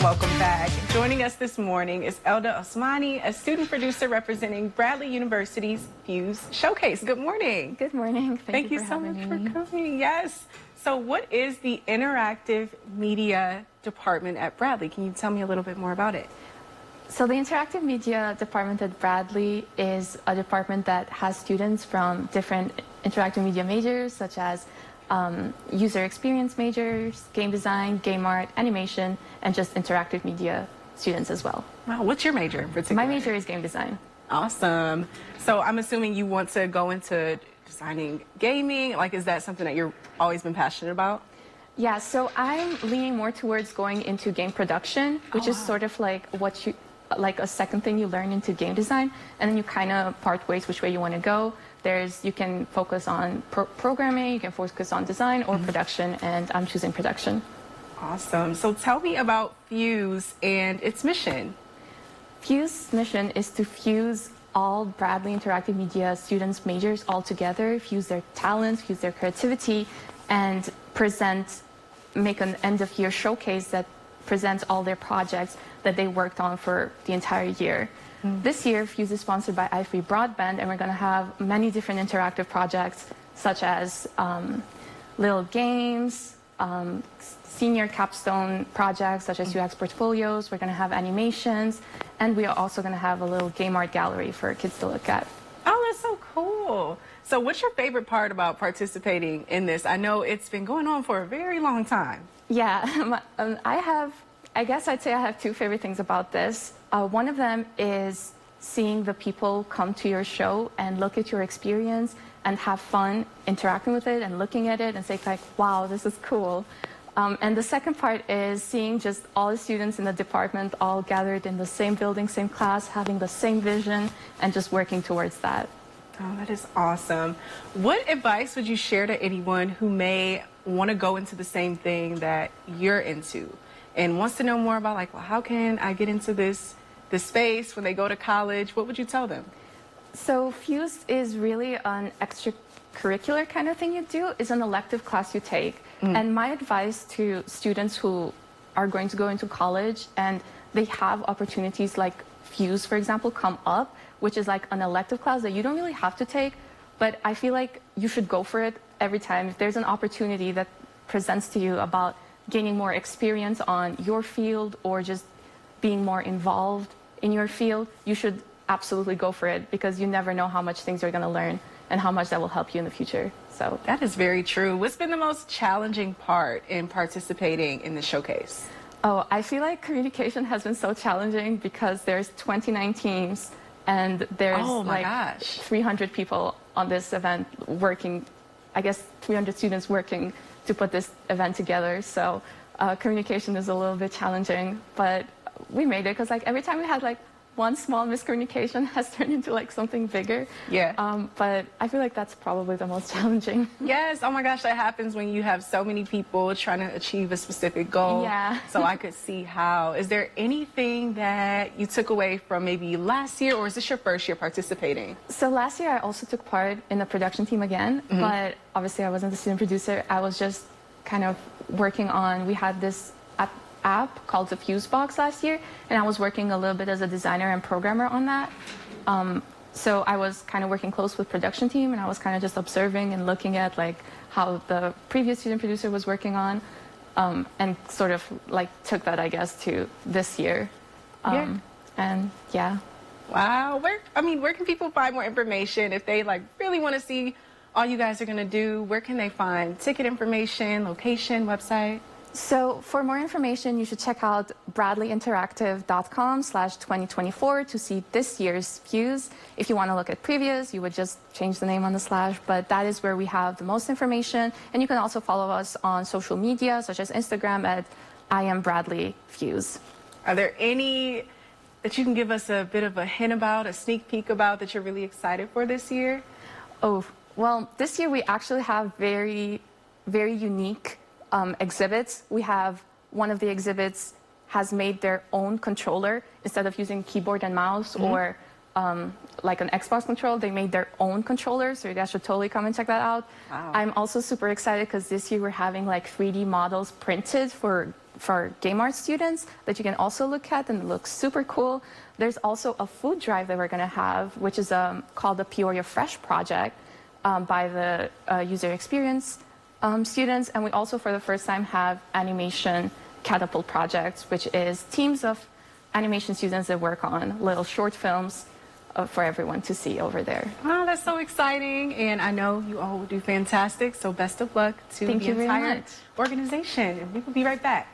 Welcome back. Joining us this morning is Elda Osmani, a student producer representing Bradley University's Fuse Showcase. Good morning. Good morning. Thank you so much for coming. Yes. So what is the Interactive Media Department at Bradley? Can you tell me a little bit more about it? So the Interactive Media Department at Bradley is a department that has students from different interactive media majors, such as user experience majors, game design, game art, animation, and just interactive media students as well. Wow, what's your major in particular? My major is game design. Awesome. So I'm assuming you want to go into designing gaming. Like, is that something that you've always been passionate about? Yeah, so I'm leaning more towards going into game production, which is sort of like like a second thing you learn into game design, and then you kind of part ways which way you want to go. You can focus on programming, you can focus on design or production, and I'm choosing production. Awesome. So tell me about Fuse and its mission. Fuse's mission is to fuse all Bradley Interactive Media students' majors all together, fuse their talents, fuse their creativity, and make an end-of-year showcase that presents all their projects that they worked on for the entire year. This year, Fuse is sponsored by iFree Broadband, and we're going to have many different interactive projects, such as little games, senior capstone projects, such as UX portfolios. We're going to have animations, and we are also going to have a little game art gallery for kids to look at. Oh, that's so cool. So what's your favorite part about participating in this? I know it's been going on for a very long time. Yeah, I guess I'd say I have two favorite things about this. One of them is seeing the people come to your show and look at your experience and have fun interacting with it and looking at it and say like, wow, this is cool. And the second part is seeing just all the students in the department all gathered in the same building, same class, having the same vision and just working towards that. Oh, that is awesome. What advice would you share to anyone who may want to go into the same thing that you're into and wants to know more about, like, well, how can I get into this space when they go to college? What would you tell them? So Fuse is really an extracurricular kind of thing you do. It's an elective class you take. And my advice to students who are going to go into college and they have opportunities like Fuse, for example, come up, which is like an elective class that you don't really have to take, but I feel like you should go for it every time. If there's an opportunity that presents to you about gaining more experience on your field or just being more involved in your field, you should absolutely go for it because you never know how much things you're going to learn and how much that will help you in the future. So that is very true. What's been the most challenging part in participating in the showcase? Oh, I feel like communication has been so challenging because there's 29 teams and there's 300 people on this event working, I guess 300 students working to put this event together. So communication is a little bit challenging, but we made it because like every time we had like one small miscommunication has turned into like something bigger. Yeah. But I feel like that's probably the most challenging. Yes. Oh my gosh, that happens when you have so many people trying to achieve a specific goal. Yeah. So I could see how. Is there anything that you took away from maybe last year, or is this your first year participating? So last year I also took part in the production team again, but obviously I wasn't the student producer. I was just kind of working on, we had this app called the Fusebox last year, and I was working a little bit as a designer and programmer on that. So I was kind of working close with production team, and I was kind of just observing and looking at like how the previous student producer was working on, and sort of like took that, I guess, to this year. And yeah. Wow. Where can people find more information if they like really want to see all you guys are going to do? Where can they find ticket information, location, website? So for more information, you should check out bradleyinteractive.com/2024 to see this year's Fuse. If you want to look at previous, you would just change the name on the / but that is where we have the most information. And you can also follow us on social media, such as Instagram at IamBradleyFuse. Are there any that you can give us a bit of a hint about, a sneak peek about, that you're really excited for this year? Oh, well, this year we actually have very, very unique exhibits. We have one of the exhibits has made their own controller instead of using keyboard and mouse or like an Xbox controller. They made their own controller, so you guys should totally come and check that out. Wow. I'm also super excited because this year we're having like 3D models printed for for Game Art students that you can also look at, and it looks super cool. There's also a food drive that we're going to have, which is called the Peoria Fresh Project by the user experience students. And we also, for the first time, have animation catapult projects, which is teams of animation students that work on little short films for everyone to see over there. Wow, that's so exciting. And I know you all will do fantastic. So best of luck to Thank the you very entire much. organization. And we will be right back.